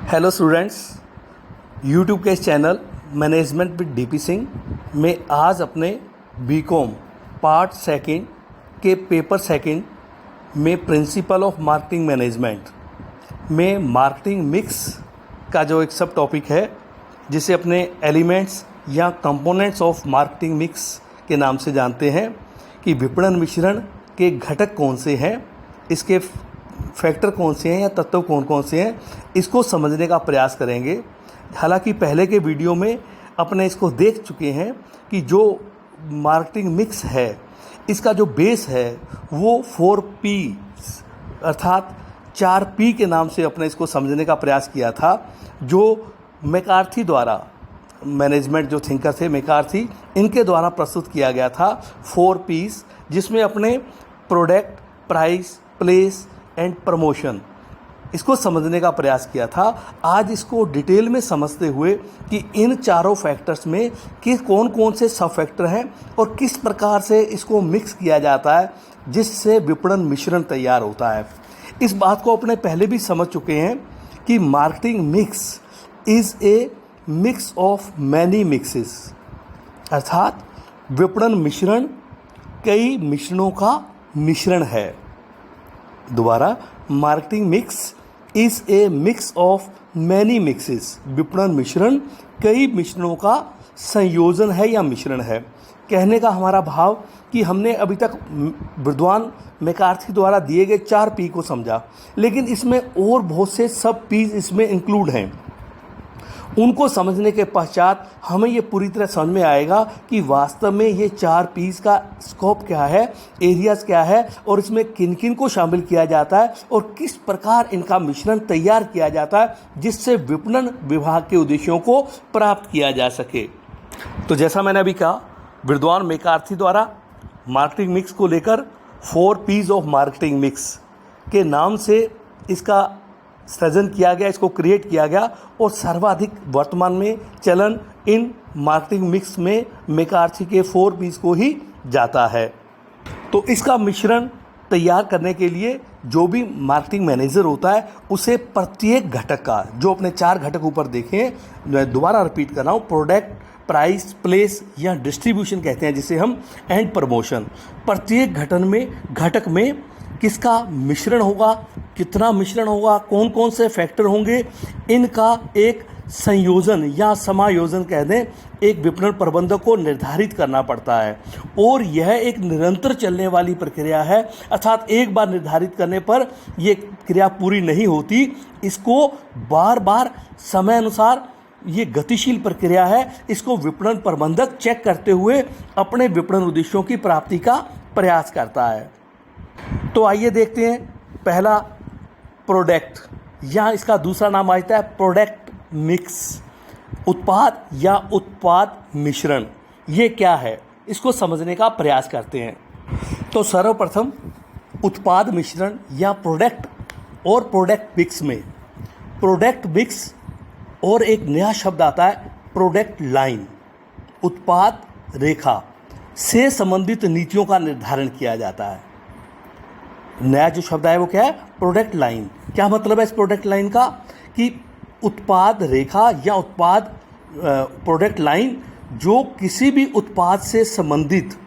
Hello students, YouTube के इस channel management with DP Singh में आज अपने बीकॉम पार्ट सेकंड के पेपर सेकंड में प्रिंसिपल ऑफ मार्केटिंग मैनेजमेंट में मार्केटिंग मिक्स का जो एक सब टॉपिक है, जिसे अपने एलिमेंट्स या कंपोनेंट्स ऑफ मार्केटिंग मिक्स के नाम से जानते हैं कि विपणन मिश्रण के घटक कौन से हैं, इसके फैक्टर कौन से हैं या तत्व कौन कौन से हैं, इसको समझने का प्रयास करेंगे। हालांकि पहले के वीडियो में अपने इसको देख चुके हैं कि जो मार्केटिंग मिक्स है, इसका जो बेस है वो 4P अर्थात 4P के नाम से अपने इसको समझने का प्रयास किया था, जो मैकार्थी द्वारा, मैनेजमेंट जो थिंकर थे मैकार्थी, इनके द्वारा प्रस्तुत किया गया था 4Ps, जिसमें अपने product, price, place and promotion, इसको समझने का प्रयास किया था। आज इसको डिटेल में समझते हुए कि इन चारों फैक्टर्स में कौन कौन से सब फैक्टर हैं और किस प्रकार से इसको मिक्स किया जाता है जिससे विपणन मिश्रण तैयार होता है। इस बात को अपने पहले भी समझ चुके हैं कि marketing mix is a mix of many mixes, अर्थात विपणन मिश्रण कई मिश्रणों का मिश्रण है। दोबारा, marketing mix is a mix of many mixes, विपणन मिश्रण कई मिश्रणों का संयोजन है या मिश्रण है। कहने का हमारा भाव कि हमने अभी तक विद्वान मैकार्थी द्वारा दिए गए 4P को समझा, लेकिन इसमें और बहुत से सब P's इसमें इंक्लूड हैं। उनको समझने के पश्चात हमें ये पूरी तरह समझ में आएगा कि वास्तव में ये 4P's का स्कोप क्या है, एरियाज़ क्या है और इसमें किन किन को शामिल किया जाता है और किस प्रकार इनका मिश्रण तैयार किया जाता है जिससे विपणन विभाग के उद्देश्यों को प्राप्त किया जा सके। तो जैसा मैंने अभी कहा, विद्वान मैकार्थी द्वारा मार्केटिंग मिक्स को लेकर 4P's ऑफ मार्केटिंग मिक्स के नाम से इसका सृजन किया गया, इसको क्रिएट किया गया और सर्वाधिक वर्तमान में चलन इन मार्केटिंग मिक्स में मैकार्थी के 4P's को ही जाता है। तो इसका मिश्रण तैयार करने के लिए जो भी मार्केटिंग मैनेजर होता है उसे प्रत्येक घटक का, जो अपने 4 घटक ऊपर देखें, मैं दोबारा रिपीट कर रहा हूँ, प्रोडक्ट, प्राइस, प्लेस या डिस्ट्रीब्यूशन कहते हैं जिसे हम, एंड प्रमोशन, प्रत्येक घटक में किसका मिश्रण होगा, कितना मिश्रण होगा, कौन कौन से फैक्टर होंगे, इनका एक संयोजन या समायोजन कह दें, एक विपणन प्रबंधक को निर्धारित करना पड़ता है। और यह एक निरंतर चलने वाली प्रक्रिया है, अर्थात एक बार निर्धारित करने पर यह क्रिया पूरी नहीं होती, इसको बार बार समय अनुसार, ये गतिशील प्रक्रिया है, इसको विपणन प्रबंधक चेक करते हुए अपने विपणन उद्देश्यों की प्राप्ति का प्रयास करता है। तो आइए देखते हैं, पहला प्रोडक्ट, या इसका दूसरा नाम आता है प्रोडक्ट मिक्स, उत्पाद या उत्पाद मिश्रण। ये क्या है, इसको समझने का प्रयास करते हैं। तो सर्वप्रथम उत्पाद मिश्रण या प्रोडक्ट और प्रोडक्ट मिक्स में, प्रोडक्ट मिक्स और एक नया शब्द आता है प्रोडक्ट लाइन, उत्पाद रेखा से संबंधित नीतियों का निर्धारण किया जाता है। नया जो शब्द है वो क्या है, प्रोडक्ट लाइन। क्या मतलब है इस प्रोडक्ट लाइन का, कि उत्पाद रेखा या उत्पाद प्रोडक्ट लाइन जो किसी भी उत्पाद से संबंधित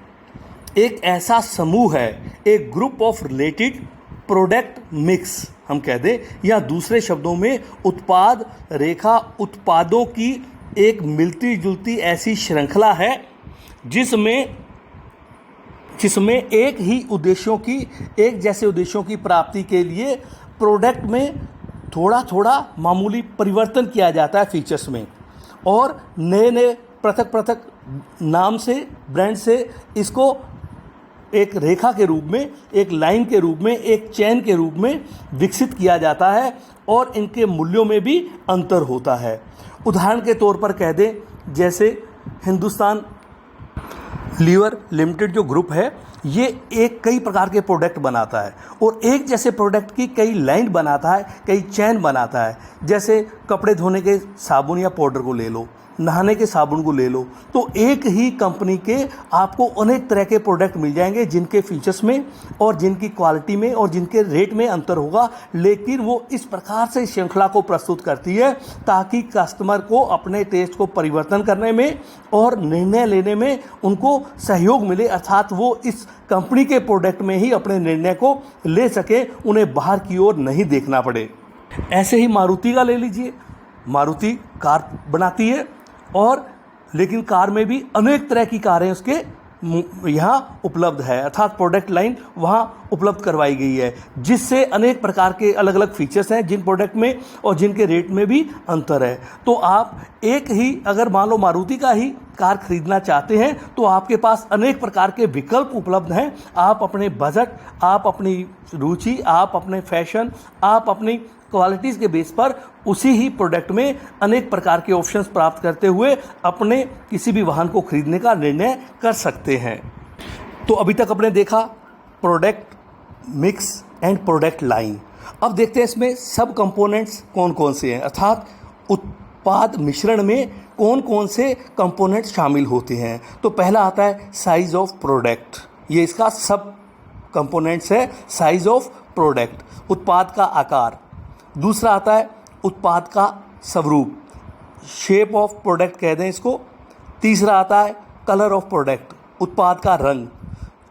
एक ऐसा समूह है, एक group of related product mix हम कह दें, या दूसरे शब्दों में उत्पाद रेखा उत्पादों की एक मिलती जुलती ऐसी श्रृंखला है जिसमें एक ही उद्देश्यों की, एक जैसे उद्देश्यों की प्राप्ति के लिए प्रोडक्ट में थोड़ा थोड़ा मामूली परिवर्तन किया जाता है फीचर्स में, और नए नए पृथक पृथक नाम से, ब्रांड से इसको एक रेखा के रूप में, एक लाइन के रूप में, एक चेन के रूप में विकसित किया जाता है और इनके मूल्यों में भी अंतर होता है। उदाहरण के तौर पर कह दें, जैसे हिंदुस्तान लीवर लिमिटेड जो ग्रुप है, ये कई प्रकार के प्रोडक्ट बनाता है और एक जैसे प्रोडक्ट की कई लाइन बनाता है, कई चेन बनाता है। जैसे कपड़े धोने के साबुन या पाउडर को ले लो, नहाने के साबुन को ले लो, तो एक ही कंपनी के आपको अनेक तरह के प्रोडक्ट मिल जाएंगे जिनके फीचर्स में और जिनकी क्वालिटी में और जिनके रेट में अंतर होगा, लेकिन वो इस प्रकार से श्रृंखला को प्रस्तुत करती है ताकि कस्टमर को अपने टेस्ट को परिवर्तन करने में और निर्णय लेने में उनको सहयोग मिले, अर्थात वो इस कंपनी के प्रोडक्ट में ही अपने निर्णय को ले सके, उन्हें बाहर की ओर नहीं देखना पड़े। ऐसे ही मारुति का ले लीजिए, मारुति कार बनाती है और लेकिन कार में भी अनेक तरह की कारें उसके यहाँ उपलब्ध है, अर्थात प्रोडक्ट लाइन वहाँ उपलब्ध करवाई गई है, जिससे अनेक प्रकार के अलग अलग फीचर्स हैं जिन प्रोडक्ट में और जिनके रेट में भी अंतर है। तो आप एक ही अगर मान लो मारुति का ही कार खरीदना चाहते हैं तो आपके पास अनेक प्रकार के विकल्प उपलब्ध हैं। आप अपने बजट, आप अपनी रुचि, आप अपने फैशन, आप अपनी क्वालिटीज़ के बेस पर उसी ही प्रोडक्ट में अनेक प्रकार के ऑप्शंस प्राप्त करते हुए अपने किसी भी वाहन को खरीदने का निर्णय कर सकते हैं। तो अभी तक आपने देखा product mix and product line. अब देखते हैं इसमें सब कंपोनेंट्स कौन कौन से हैं, अर्थात उत्पाद मिश्रण में कौन कौन से कंपोनेंट्स शामिल होते हैं। तो पहला आता है साइज ऑफ प्रोडक्ट, ये इसका सब कंपोनेंट्स है, साइज ऑफ प्रोडक्ट, उत्पाद का आकार। दूसरा आता है उत्पाद का स्वरूप, शेप ऑफ प्रोडक्ट कह दें इसको। तीसरा आता है कलर ऑफ प्रोडक्ट, उत्पाद का रंग।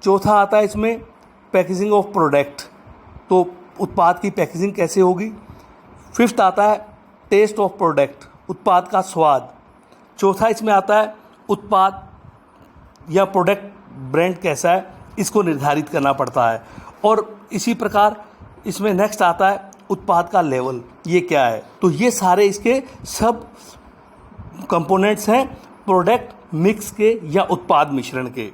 चौथा आता है इसमें पैकेजिंग ऑफ प्रोडक्ट, तो उत्पाद की पैकेजिंग कैसे होगी। फिफ्थ आता है टेस्ट ऑफ प्रोडक्ट, उत्पाद का स्वाद। चौथा इसमें आता है उत्पाद या प्रोडक्ट ब्रांड कैसा है, इसको निर्धारित करना पड़ता है। और इसी प्रकार इसमें नेक्स्ट आता है उत्पाद का लेवल, ये क्या है। तो ये सारे इसके सब कंपोनेंट्स हैं प्रोडक्ट मिक्स के या उत्पाद मिश्रण के।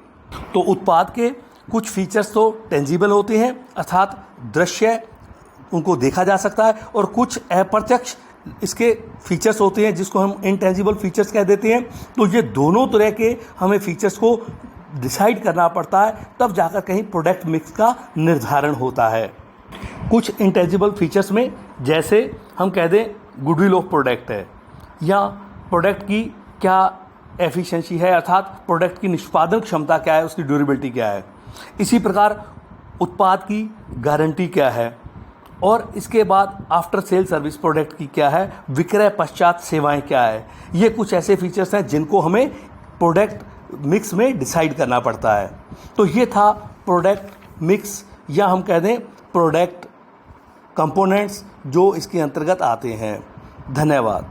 तो उत्पाद के कुछ फीचर्स तो टेंजिबल होते हैं, अर्थात दृश्य उनको देखा जा सकता है, और कुछ अप्रत्यक्ष इसके फीचर्स होते हैं जिसको हम इनटेंजिबल फीचर्स कह देते हैं। तो ये दोनों तरह के हमें फीचर्स को डिसाइड करना पड़ता है, तब जाकर कहीं प्रोडक्ट मिक्स का निर्धारण होता है। कुछ इंटेंजिबल फीचर्स में जैसे हम कह दें गुडविल ऑफ प्रोडक्ट है, या प्रोडक्ट की क्या एफिशिएंसी है, अर्थात प्रोडक्ट की निष्पादन क्षमता क्या है, उसकी ड्यूरेबिलिटी क्या है। इसी प्रकार उत्पाद की गारंटी क्या है, और इसके बाद आफ्टर सेल सर्विस प्रोडक्ट की क्या है, विक्रय पश्चात सेवाएं क्या है। ये कुछ ऐसे फीचर्स हैं जिनको हमें प्रोडक्ट मिक्स में डिसाइड करना पड़ता है। तो ये था प्रोडक्ट मिक्स, या हम कह दें प्रोडक्ट कंपोनेंट्स जो इसके अंतर्गत आते हैं। धन्यवाद।